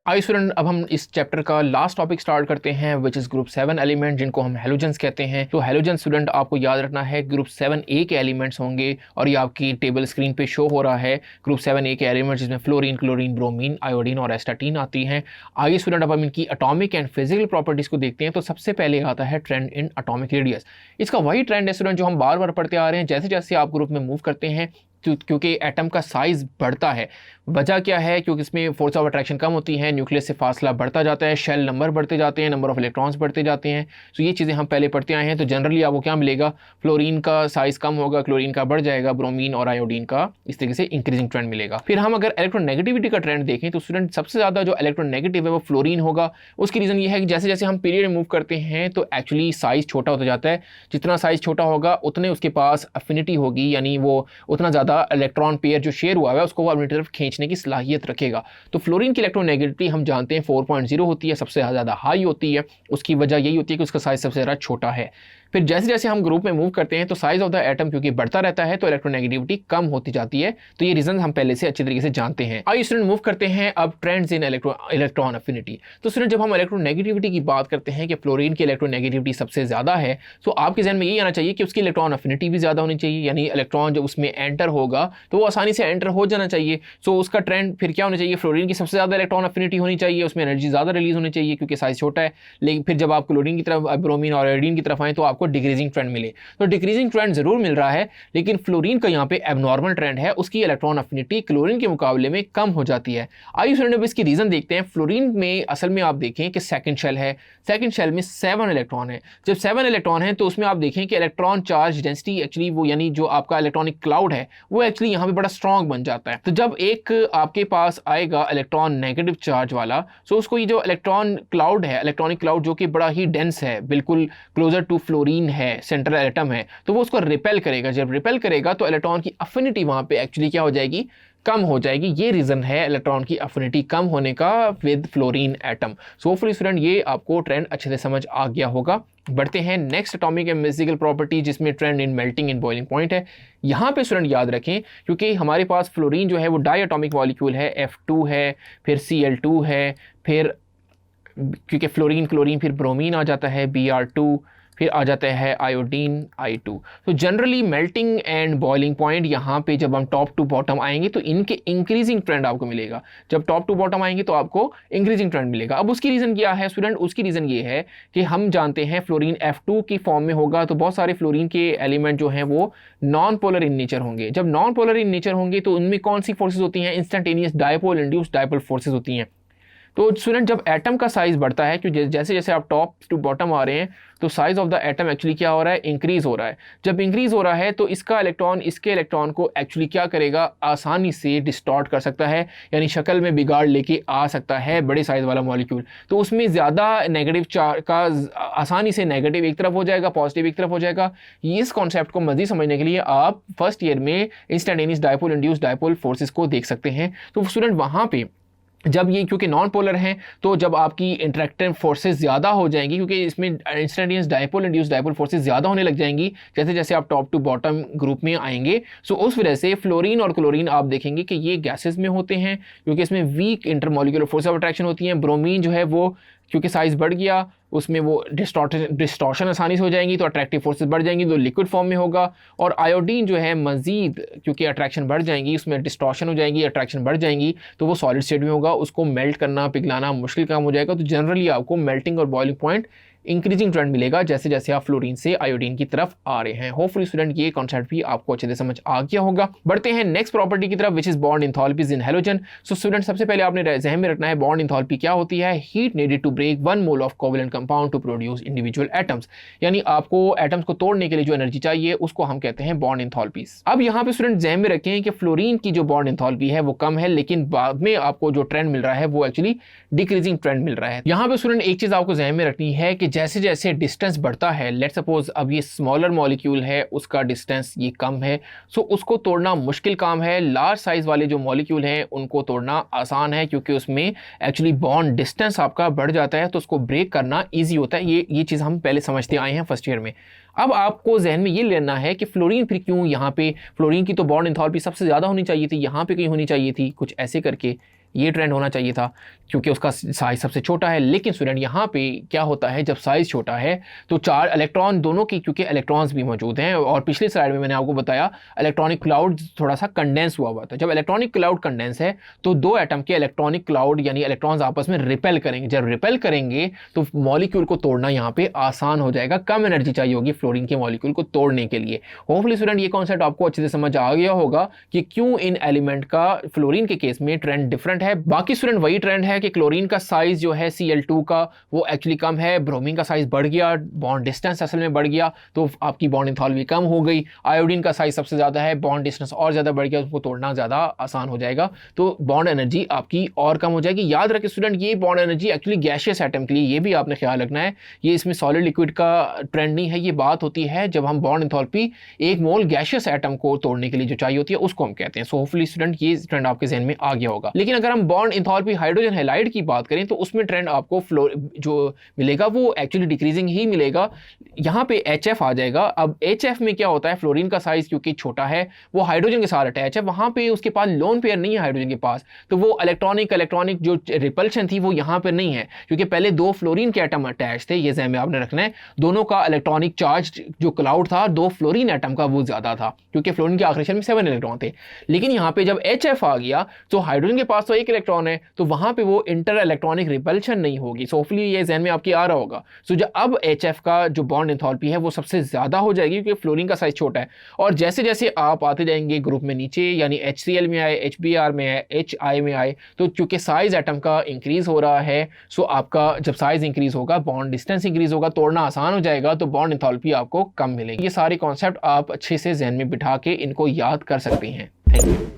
आइए स्टूडेंट, अब हम इस चैप्टर का लास्ट टॉपिक स्टार्ट करते हैं विच इज़ ग्रुप 7 एलिमेंट, जिनको हम हैलोजेंस कहते हैं। तो हैलोजन स्टूडेंट आपको याद रखना है ग्रुप 7A के एलिमेंट्स होंगे और ये आपकी टेबल स्क्रीन पे शो हो रहा है। ग्रुप 7A के एलिमेंट्स जिसमें फ्लोरीन, क्लोरीन, ब्रोमीन, आयोडीन और एस्टाटीन आती हैं। आइए स्टूडेंट, अब हम इनकी एटॉमिक एंड फिजिकल प्रॉपर्टीज़ को देखते हैं। तो सबसे पहले आता है ट्रेंड इन एटॉमिक रेडियस। इसका वही ट्रेंड है स्टूडेंट जो हम बार बार पढ़ते आ रहे हैं। जैसे जैसे आप ग्रुप में मूव करते हैं क्योंकि एटम का साइज़ बढ़ता है। वजह क्या है? क्योंकि इसमें फोर्स ऑफ अट्रैक्शन कम होती है, न्यूक्लियस से फासला बढ़ता जाता है, शेल नंबर बढ़ते जाते हैं, नंबर ऑफ इलेक्ट्रॉन्स बढ़ते जाते हैं। तो ये चीज़ें हम पहले पढ़ते आए हैं। तो जनरली आपको क्या मिलेगा? फ्लोरीन का साइज़ कम होगा, क्लोरीन का बढ़ जाएगा, ब्रोमीन और आयोडीन का इस तरीके से इंक्रीजिंग ट्रेंड मिलेगा। फिर हम अगर इलेक्ट्रोनेगेटिविटी का ट्रेंड देखें तो स्टूडेंट सबसे ज़्यादा जो इलेक्ट्रोनेगेटिव है वो फ्लोरीन होगा। उसकी रीज़न ये है कि जैसे जैसे हम पीरियड मूव करते हैं तो एक्चुअली साइज़ छोटा होता जाता है। जितना साइज़ छोटा होगा उतने उसके पास अफिनिटी होगी, यानी वो उतना ज़्यादा इलेक्ट्रॉन पेयर जो शेयर हुआ है उसको वो अपनी तरफ खींचने की सलाहियत रखेगा। तो फ्लोरीन की इलेक्ट्रोनेगेटिविटी हम जानते हैं 4.0 होती है, सबसे ज़्यादा हाई होती है। उसकी वजह यही होती है कि उसका साइज सबसे ज़्यादा छोटा है। फिर जैसे जैसे हम ग्रुप में मूव करते हैं तो साइज ऑफ द एटम क्योंकि बढ़ता रहता है तो इलेक्ट्रोनेगेटिविटी कम होती जाती है। तो ये रीजन हम पहले से अच्छी तरीके से जानते हैं। आइए स्टूडेंट मूव करते हैं अब ट्रेंड्स इन इलेक्ट्रॉन अफिनिटी। तो स्टूडेंट जब हम इलेक्ट्रोनेगेटिविटी की बात करते हैं कि फ्लोरीन की इलेक्ट्रोनेगेटिविटी सबसे ज़्यादा है, तो आपके जहन में यही आना चाहिए कि उसकी इलेक्ट्रॉन अफिनिटी भी ज़्यादा होनी चाहिए, यानी इलेक्ट्रॉन जब उसमें एंटर होगा तो वो आसानी से एंटर हो जाना चाहिए। सो उसका ट्रेंड फिर क्या होना चाहिए? फ्लोरीन की सबसे ज़्यादा इलेक्ट्रॉन अफिनिटी होनी चाहिए, उसमें एनर्जी ज़्यादा रिलीज होनी चाहिए क्योंकि साइज छोटा है। लेकिन फिर जब आप क्लोरीन की तरफ, ब्रोमीन और आयोडीन की तरफ आए तो आपको डिक्रीजिंग ट्रेंड मिले। तो डिक्रीजिंग ट्रेंड जरूर मिल रहा है, लेकिन फ्लोरीन का यहाँ पे एबनॉर्मल ट्रेंड है, उसकी इलेक्ट्रॉन अफिनिटी क्लोरीन के मुकाबले में कम हो जाती है। आइए स्टूडेंट अब इसकी रीजन देखते हैं। फ्लोरीन में असल में आप देखें कि सेकंड शेल है, सेकंड शेल में 7 इलेक्ट्रॉन है। जब 7 इलेक्ट्रॉन है तो उसमें आप देखें कि इलेक्ट्रॉन चार्ज डेंसिटी एक्चुअली वो, यानी जो आपका इलेक्ट्रॉनिक क्लाउड है वो एक्चुअली यहाँ पे बड़ा स्ट्रॉन्ग बन जाता है। तो जब एक आपके पास आएगा इलेक्ट्रॉन नेगेटिव चार्ज वाला, सो उसको ये जो इलेक्ट्रॉन क्लाउड है, इलेक्ट्रॉनिक क्लाउड जो कि बड़ा ही डेंस है, बिल्कुल क्लोजर टू फ्लोरीन है, सेंट्रल एटम है, तो वो उसको रिपेल करेगा। जब रिपेल करेगा तो इलेक्ट्रॉन की अफिनिटी वहां पे एक्चुअली क्या हो जाएगी? कम हो जाएगी। ये रीजन है इलेक्ट्रॉन की अफिनिटी कम होने का with fluorine atom. So hopefully student ये आपको ट्रेंड अच्छे से समझ आ गया होगा। बढ़ते हैं next atomic and physical property जिसमें trend in melting in boiling point है। यहाँ पे स्टूडेंट याद रखें क्योंकि हमारे पास फ्लोरीन जो है वो डाई एटॉमिक मॉलिक्यूल है, F2 है, फिर Cl2 है, फिर क्योंकि फ्लोरीन क्लोरीन फिर ब्रोमीन आ जाता है Br2, फिर आ जाता है आयोडीन I2। तो generally melting and boiling point यहाँ पे जब हम टॉप टू बॉटम आएंगे तो इनके इंक्रीजिंग ट्रेंड आपको मिलेगा। जब टॉप टू बॉटम आएंगे तो आपको इंक्रीजिंग ट्रेंड मिलेगा। अब उसकी रीज़न क्या है स्टूडेंट? उसकी रीज़न ये है कि हम जानते हैं फ्लोरीन F2 की फॉर्म में होगा तो बहुत सारे फ्लोरीन के एलिमेंट जो हैं वो नॉन पोलर इन नेचर होंगे। जब नॉन पोलर इन नेचर होंगे तो उनमें कौन सी फोर्सेज होती हैं? Instantaneous dipole induced dipole forces होती हैं। तो स्टूडेंट जब एटम का साइज बढ़ता है, क्योंकि जैसे जैसे आप टॉप टू बॉटम आ रहे हैं तो size of the atom actually क्या हो रहा है? इंक्रीज हो रहा है। जब इंक्रीज हो रहा है तो इसका इलेक्ट्रॉन इसके इलेक्ट्रॉन को एक्चुअली क्या करेगा? आसानी से डिस्टॉर्ट कर सकता है, यानी शक्ल में बिगाड़ लेके आ सकता है बड़े साइज वाला मॉलिक्यूल। तो उसमें ज़्यादा नेगेटिव चार्ज का आसानी से नेगेटिव एक तरफ हो जाएगा, पॉजिटिव एक तरफ हो जाएगा। इस कॉन्सेप्ट को मज़ीद समझने के लिए आप फर्स्ट ईयर में instantaneous dipole induced dipole forces को देख सकते हैं। तो स्टूडेंट वहाँ पे जब ये क्योंकि नॉन पोलर हैं तो जब आपकी इंटरेक्टिव फोर्सेस ज़्यादा हो जाएंगी, क्योंकि इसमें instantaneous dipole induced dipole forces ज़्यादा होने लग जाएंगी जैसे जैसे आप टॉप टू बॉटम ग्रुप में आएंगे। सो उस वजह से फ्लोरीन और क्लोरीन आप देखेंगे कि ये गैसेस में होते हैं क्योंकि इसमें weak intermolecular force of attraction होती हैं। ब्रोमीन जो है वो क्योंकि साइज़ बढ़ गया उसमें वो डिस्टॉर्शन आसानी से हो जाएंगी तो अट्रैक्टिव फोर्सेस बढ़ जाएंगी तो लिक्विड फॉर्म में होगा। और आयोडीन जो है मज़ीद क्योंकि अट्रैक्शन बढ़ जाएंगी, उसमें डिस्टॉर्शन हो जाएगी, अट्रैक्शन बढ़ जाएंगी तो वो सॉलिड स्टेट में होगा, उसको मेल्ट करना पिघलाना मुश्किल काम हो जाएगा। तो जनरली आपको मेल्टिंग और बॉइलिंग पॉइंट इंक्रीजिंग ट्रेंड मिलेगा जैसे जैसे आप फ्लोरीन से आयोडीन की तरफ आ रहे हैं। होपफुली स्टूडेंट ये कॉन्सेप्ट भी आपको अच्छे से समझ आ गया होगा। बढ़ते हैं नेक्स्ट प्रॉपर्टी की तरफ which is bond enthalpies in halogen. So student सबसे पहले आपने ज़हन में रखना है बॉन्ड इंथैल्पी क्या होती है? Heat needed to break 1 mole of covalent compound to produce individual atoms, यानी आपको एटम्स को तोड़ने के लिए जो एनर्जी चाहिए उसको हम कहते हैं बॉन्ड इंथैल्पीज। अब यहाँ पे स्टूडेंट ज़हन में रखें कि फ्लोरीन की जो बॉन्ड इंथैल्पी है वो कम है, लेकिन बाद में आपको जो ट्रेंड मिल रहा है वो एक्चुअली डिक्रीजिंग ट्रेंड मिल रहा है। यहाँ पे स्टूडेंट एक चीज आपको ज़हन में रखनी है कि जैसे जैसे डिस्टेंस बढ़ता है, लेट सपोज अब ये स्मॉलर मॉलिक्यूल है उसका डिस्टेंस ये कम है, सो उसको तोड़ना मुश्किल काम है। लार्ज साइज वाले जो मॉलिक्यूल हैं उनको तोड़ना आसान है क्योंकि उसमें एक्चुअली बॉन्ड डिस्टेंस आपका बढ़ जाता है तो उसको ब्रेक करना ईजी होता है। ये चीज़ हम पहले समझते आए हैं फर्स्ट ईयर में। अब आपको जहन में ये लेना है कि फ्लोरीन फिर क्यों यहाँ पे, फ्लोरीन की तो बॉन्ड इंथैल्पी सबसे ज़्यादा होनी चाहिए थी, यहाँ पे कहीं होनी चाहिए थी कुछ ऐसे करके, ये ट्रेंड होना चाहिए था क्योंकि उसका साइज सबसे छोटा है। लेकिन स्टूडेंट यहाँ पे क्या होता है, जब साइज छोटा है तो चार इलेक्ट्रॉन दोनों की, क्योंकि इलेक्ट्रॉन्स भी मौजूद हैं, और पिछली स्लाइड में मैंने आपको बताया इलेक्ट्रॉनिक क्लाउड थोड़ा सा कंडेंस हुआ था। जब इलेक्ट्रॉनिक क्लाउड कंडेंस है तो दो एटम के इलेक्ट्रॉनिक क्लाउड यानी इलेक्ट्रॉन्स आपस में रिपेल करेंगे। जब रिपेल करेंगे तो मॉलिक्यूल को तोड़ना यहाँ पे आसान हो जाएगा, कम एनर्जी चाहिए होगी फ्लोरीन के मॉलिक्यूल को तोड़ने के लिए। होपफुली स्टूडेंट ये कॉन्सेप्ट आपको अच्छे से समझ आ गया होगा कि क्यों इन एलिमेंट का फ्लोरीन के केस में ट्रेंड डिफरेंट है। बाकी स्टूडेंट वही ट्रेंड है कि क्लोरीन का साइज जो है Cl2 का वो एक्चुअली कम है, ब्रोमीन का साइज बढ़ गया, बॉन्ड डिस्टेंस असल में बढ़ गया तो आपकी बॉन्ड एंथैल्पी कम हो गई। आयोडीन का साइज सबसे ज़्यादा है, बॉन्ड डिस्टेंस और ज़्यादा बढ़ गया, उसको तोड़ना ज़्यादा आसान हो जाएगा, तो बॉन्ड एनर्जी आपकी और कम हो जाएगी। याद रखें स्टूडेंट, ये bond energy actually gaseous atom के लिए, ये भी आपने ख्याल रखना है, ये इसमें सॉलिड लिक्विड का ट्रेंड नहीं है। ये बात होती है जब हम बॉन्ड एंथैल्पी एक मोल गैशियस एटम को तोड़ने के लिए जो चाहिए होती है उसको हम कहते हैं। सो होपफुली स्टूडेंट ये ट्रेंड आपके जहन में आ गया होगा। लेकिन अगर हम बॉन्ड एंथैल्पी हाइड्रोजन हैलाइड की बात करें तो उसमें ट्रेंड आपको जो मिलेगा वो एक्चुअली डिक्रीजिंग ही मिलेगा। यहाँ पे HF आ जाएगा। अब HF में क्या होता है, फ्लोरीन का साइज क्योंकि छोटा है वो हाइड्रोजन के साथ अटैच है, वहां पे उसके पास लोन पेयर नहीं है हाइड्रोजन के पास, तो वो इलेक्ट्रॉनिक जो रिपल्शन थी वो यहाँ पर नहीं है क्योंकि पहले दो फ्लोरीन के एटम अटैच थे। ये जहन में आपने रखना है, दोनों का इलेक्ट्रॉनिक चार्ज जो क्लाउड था दो फ्लोरीन एटम का वो ज्यादा था क्योंकि फ्लोरीन के आखिरी शेल में 7 इलेक्ट्रॉन थे। लेकिन यहाँ पे जब HF आ गया तो हाइड्रोजन के पास तो एक इलेक्ट्रॉन है, तो वहां पे वो इंटर इलेक्ट्रॉनिक रिपल्शन नहीं होगी। सो होपफुली ये जहन में आपके आ रहा होगा। सो जब अब HF का जो बॉन्ड एंथैल्पी है वो सबसे ज्यादा हो जाएगी क्योंकि फ्लोरीन का साइज छोटा है, और जैसे जैसे आप आते जाएंगे ग्रुप में नीचे यानी HCl में आए, HBr में आए, HI में आए, तो चूंकि साइज एटम का इंक्रीज हो रहा है, सो आपका जब साइज इंक्रीज होगा बॉन्ड डिस्टेंस इंक्रीज होगा, तोड़ना आसान हो जाएगा, तो बॉन्ड एंथैल्पी आपको कम मिलेगी। ये सारे कॉन्सेप्ट आप अच्छे से जहन में बिठा के इनको याद कर सकते हैं। Thank you.